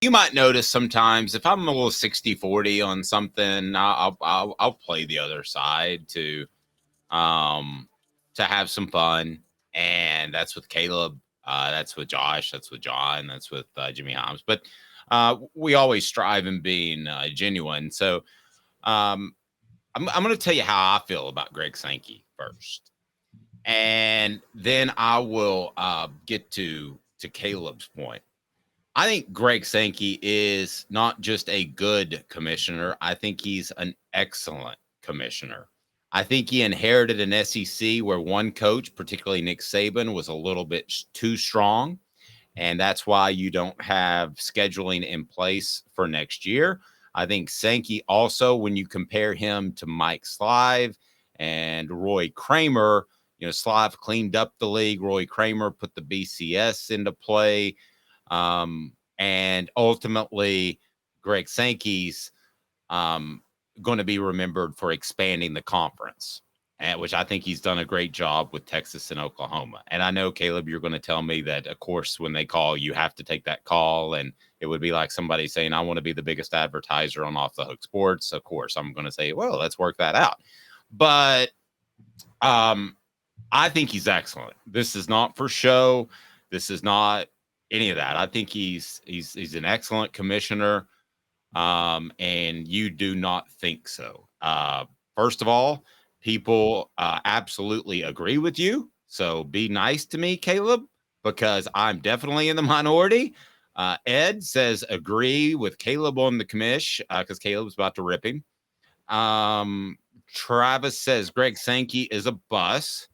you might notice sometimes if I'm a little 60-40 on something, I'll play the other side to have some fun. And that's with Caleb. That's with Josh. That's with John. That's with Jimmy Holmes. But we always strive in being genuine. So I'm going to tell you how I feel about Greg Sankey first. And then I will get to Caleb's point. I think Greg Sankey is not just a good commissioner. I think he's an excellent commissioner. I think he inherited an SEC where one coach, particularly Nick Saban, was a little bit too strong. And that's why you don't have scheduling in place for next year. I think Sankey also, when you compare him to Mike Slive and Roy Kramer, Slive cleaned up the league. Roy Kramer put the BCS into play. And ultimately, Greg Sankey's going to be remembered for expanding the conference, which I think he's done a great job with Texas and Oklahoma. And I know, Caleb, you're going to tell me that, of course, when they call, you have to take that call. And it would be like somebody saying, I want to be the biggest advertiser on Off the Hook Sports. Of course, I'm going to say, well, let's work that out. But I think he's excellent. This is not for show. This is not any of that. I think he's an excellent commissioner. And you do not think so. First of all, people absolutely agree with you. So be nice to me, Caleb, because I'm definitely in the minority. Ed says agree with Caleb on the commish because Caleb's about to rip him. Travis says Greg Sankey is a bust.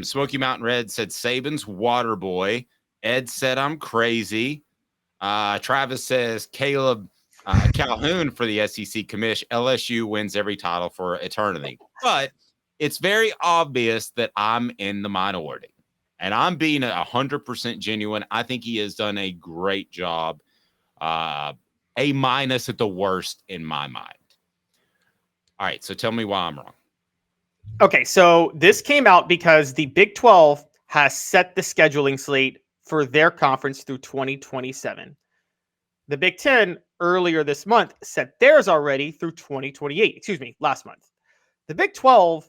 Smoky Mountain Red said Saban's water boy. Ed said I'm crazy. Travis says Caleb Calhoun for the SEC commish. LSU wins every title for eternity. But it's very obvious that I'm in the minority. And I'm being 100% genuine. I think he has done a great job. A- at the worst in my mind. All right, so tell me why I'm wrong. Okay, so this came out because the Big 12 has set the scheduling slate for their conference through 2027. The Big Ten earlier this month set theirs already through 2028. Last month. The Big 12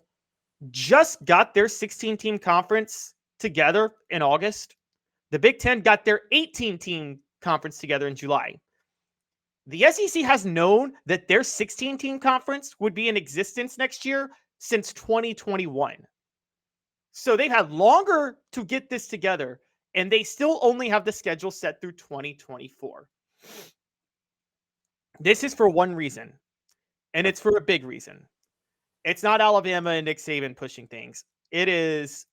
just got their 16-team conference together in August. The Big Ten got their 18-team conference together in July. The SEC has known that their 16-team conference would be in existence next year since 2021. So they've had longer to get this together, and they still only have the schedule set through 2024. This is for one reason, and it's for a big reason. It's not Alabama and Nick Saban pushing things. It is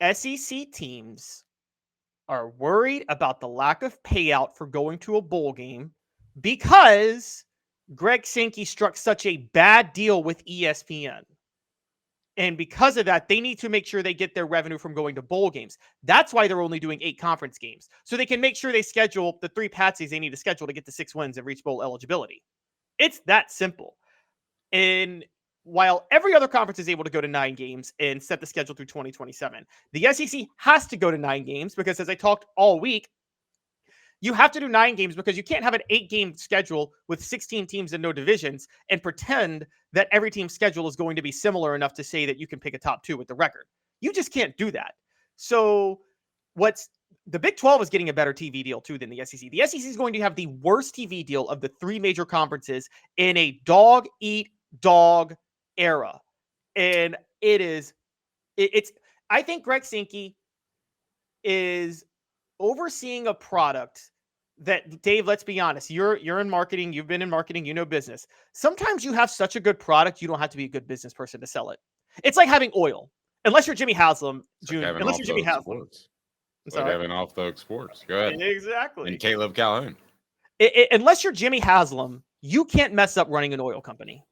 SEC teams are worried about the lack of payout for going to a bowl game because Greg Sankey struck such a bad deal with ESPN. And because of that, they need to make sure they get their revenue from going to bowl games. That's why they're only doing 8 conference games. So they can make sure they schedule the 3 patsies they need to schedule to get the 6 wins and reach bowl eligibility. It's that simple. And while every other conference is able to go to 9 games and set the schedule through 2027, the SEC has to go to 9 games because, as I talked all week, you have to do 9 games because you can't have an 8-game schedule with 16 teams and no divisions and pretend that every team's schedule is going to be similar enough to say that you can pick a top 2 with the record. You just can't do that. So the Big 12 is getting a better TV deal too than the SEC. The SEC is going to have the worst TV deal of the 3 major conferences in a dog-eat-dog era. And it's I think Greg Sankey is overseeing a product that, Dave, let's be honest, you're in marketing, you've been in marketing, you know business. Sometimes you have such a good product, you don't have to be a good business person to sell it. It's like having oil. Unless you're Jimmy Haslam, Jr. Unless you're Jimmy Haslam. It's like having off the sports. Go ahead. Exactly. And Caleb Calhoun. Unless you're Jimmy Haslam, you can't mess up running an oil company.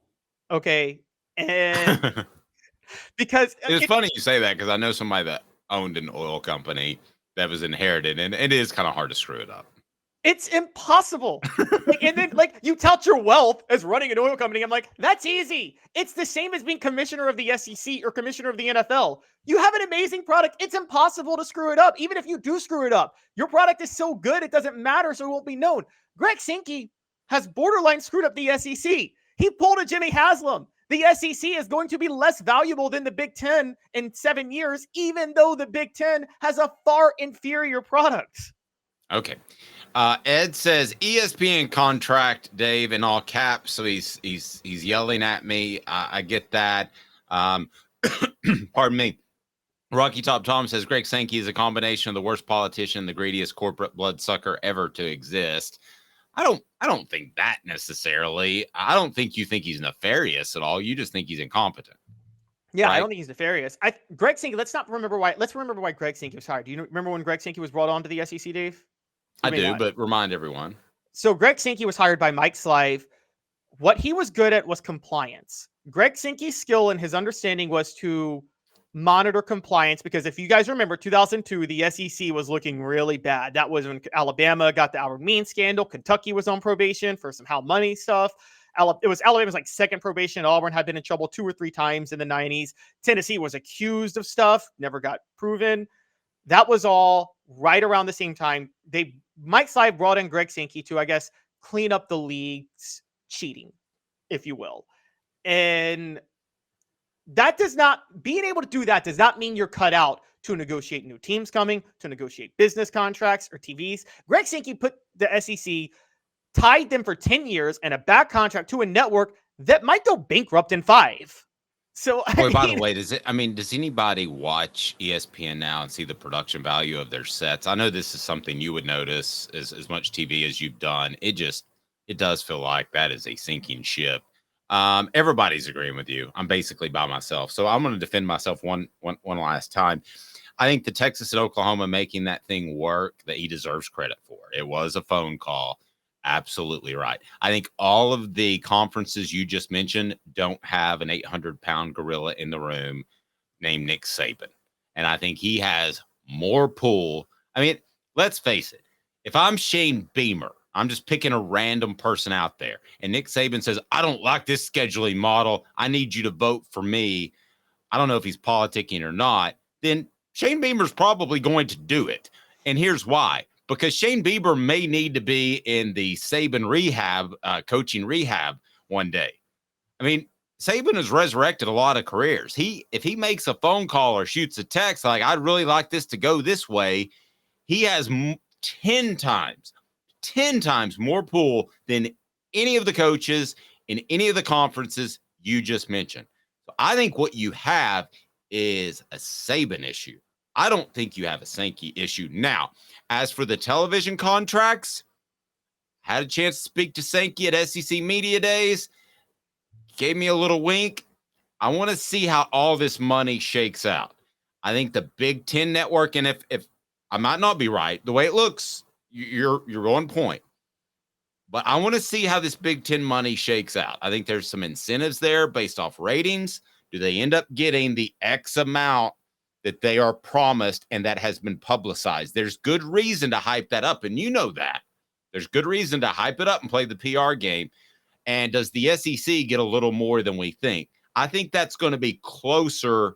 Okay? And because it's funny you say that because I know somebody that owned an oil company that was inherited, and it is kind of hard to screw it up. It's impossible. And then you tout your wealth as running an oil company. I'm like, that's easy. It's the same as being commissioner of the SEC or commissioner of the NFL. You have an amazing product. It's impossible to screw it up. Even if you do screw it up, your product is so good, it doesn't matter, so it won't be known. Greg Sankey has borderline screwed up the SEC. He pulled a Jimmy Haslam. The SEC is going to be less valuable than the Big Ten in 7 years, even though the Big Ten has a far inferior product. Okay. Ed says ESPN contract, Dave, in all caps. So he's yelling at me. I get that. Pardon me. Rocky Top Tom says Greg Sankey is a combination of the worst politician, the greediest corporate bloodsucker ever to exist. I don't think that necessarily. I don't think you think he's nefarious at all. You just think he's incompetent. Yeah, right? I don't think he's nefarious. Greg Sankey. Let's remember why Greg Sankey was hired. Do you remember when Greg Sankey was brought on to the SEC, Dave? I do, but remind everyone. So Greg Sankey was hired by Mike Slive. What he was good at was compliance. Greg Sankey's skill and his understanding was to monitor compliance, because if you guys remember 2002, the SEC was looking really bad. That was when Alabama got the Albert Mean scandal. Kentucky was on probation for some how money stuff. It was Alabama's second probation. Auburn had been in trouble 2 or 3 times in the 90s. Tennessee was accused of stuff, never got proven. That was all right around the same time. Mike Slive brought in Greg Sankey to, I guess, clean up the league's cheating, if you will. And being able to do that does not mean you're cut out to negotiate new teams coming, to negotiate business contracts or TVs. Greg Sankey put the SEC, tied them for 10 years and a bad contract to a network that might go bankrupt in 5. So, by the way, does anybody watch ESPN now and see the production value of their sets? I know this is something you would notice as much TV as you've done. It does feel like that is a sinking ship. Everybody's agreeing with you. I'm basically by myself. So I'm going to defend myself one last time. I think the Texas and Oklahoma making that thing work, that he deserves credit for. It was a phone call. Absolutely right. I think all of the conferences you just mentioned don't have an 800-pound gorilla in the room named Nick Saban. And I think he has more pull. I mean, let's face it. If I'm Shane Beamer, I'm just picking a random person out there, and Nick Saban says, I don't like this scheduling model. I need you to vote for me. I don't know if he's politicking or not. Then Shane Beamer's probably going to do it. And here's why. Because Shane Beamer may need to be in the Saban rehab, coaching rehab one day. I mean, Saban has resurrected a lot of careers. If he makes a phone call or shoots a text like, I'd really like this to go this way, he has 10 times more pull than any of the coaches in any of the conferences you just mentioned. So I think what you have is a Saban issue. I don't think you have a Sankey issue. Now, as for the television contracts, had a chance to speak to Sankey at SEC Media Days. Gave me a little wink. I want to see how all this money shakes out. I think the Big Ten network, and if I might not be right, the way it looks, you're on point. But I want to see how this Big Ten money shakes out. I think there's some incentives there based off ratings. Do they end up getting the X amount that they are promised and that has been publicized? There's good reason to hype that up, and you know that. There's good reason to hype it up and play the PR game. And does the SEC get a little more than we think? I think that's going to be closer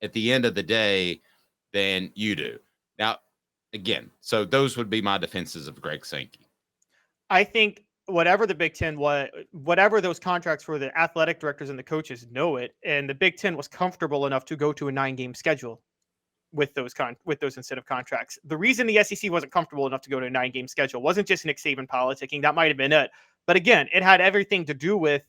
at the end of the day than you do. Now, again, so those would be my defenses of Greg Sankey. I think whatever the Big Ten was, whatever those contracts were, the athletic directors and the coaches know it, and the Big Ten was comfortable enough to go to a 9-game schedule with those incentive contracts. The reason the SEC wasn't comfortable enough to go to a 9-game schedule wasn't just Nick Saban politicking. That might have been it. But again, it had everything to do with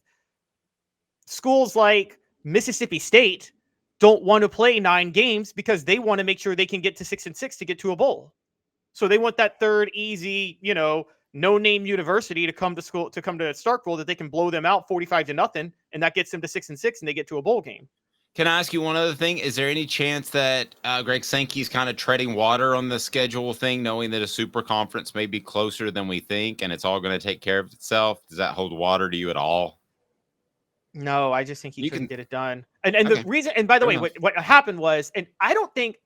schools like Mississippi State don't want to play 9 games because they want to make sure they can get to 6-6 to get to a bowl. So they want that third easy, no-name university to come to Starkville that they can blow them out 45-0, and that gets them to 6-6 and they get to a bowl game. Can I ask you one other thing? Is there any chance that Greg Sankey's kind of treading water on the schedule thing, knowing that a super conference may be closer than we think and it's all going to take care of itself? Does that hold water to you at all? No, I just think he couldn't get it done. And okay. The reason, and by the way, what happened was, and I don't think,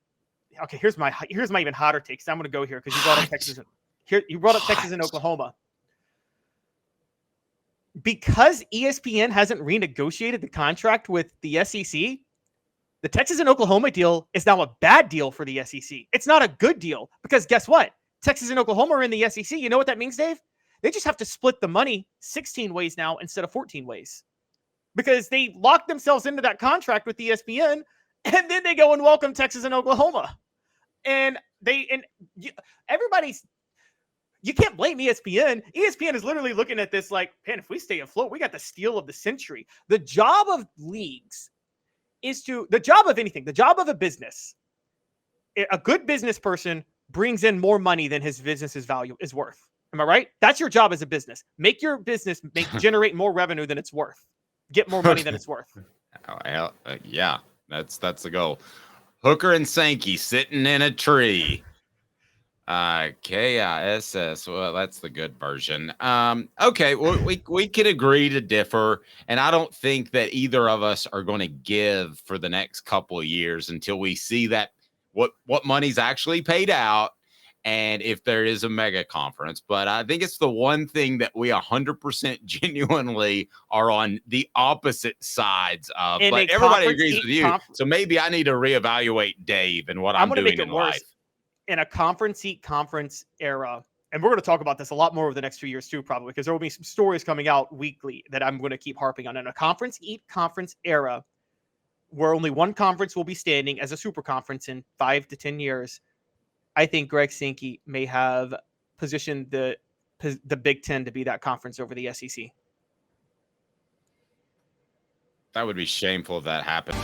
okay, here's my even hotter take. So I'm going to go here because you brought up Texas. Here, you brought up Texas and Oklahoma. Because ESPN hasn't renegotiated the contract with the SEC, the Texas and Oklahoma deal is now a bad deal for the SEC. It's not a good deal because guess what? Texas and Oklahoma are in the SEC. You know what that means, Dave? They just have to split the money 16 ways now instead of 14 ways because they locked themselves into that contract with ESPN, and then they go and welcome Texas and Oklahoma. And everybody's, you can't blame ESPN. ESPN is literally looking at this like, man, if we stay afloat, we got the steal of the century. The job of leagues the job of anything, the job of a business, a good business person brings in more money than his business's value is worth. Am I right? That's your job as a business. Make your business generate more revenue than it's worth. Get more money than it's worth. Yeah, that's the goal. Hooker and Sankey sitting in a tree. KISS. Well, that's the good version. Okay, well, we could agree to differ, and I don't think that either of us are going to give for the next couple of years until we see that what money's actually paid out, and if there is a mega conference. But I think it's the one thing that we 100% genuinely are on the opposite sides of. But everybody agrees with you, so maybe I need to reevaluate Dave and what I'm doing in life. In a conference era, and we're going to talk about this a lot more over the next 2 years too, probably, because there will be some stories coming out weekly that I'm going to keep harping on. In a conference era, where only one conference will be standing as a super conference in 5 to 10 years, I think Greg Sankey may have positioned the Big Ten to be that conference over the SEC. That would be shameful if that happened.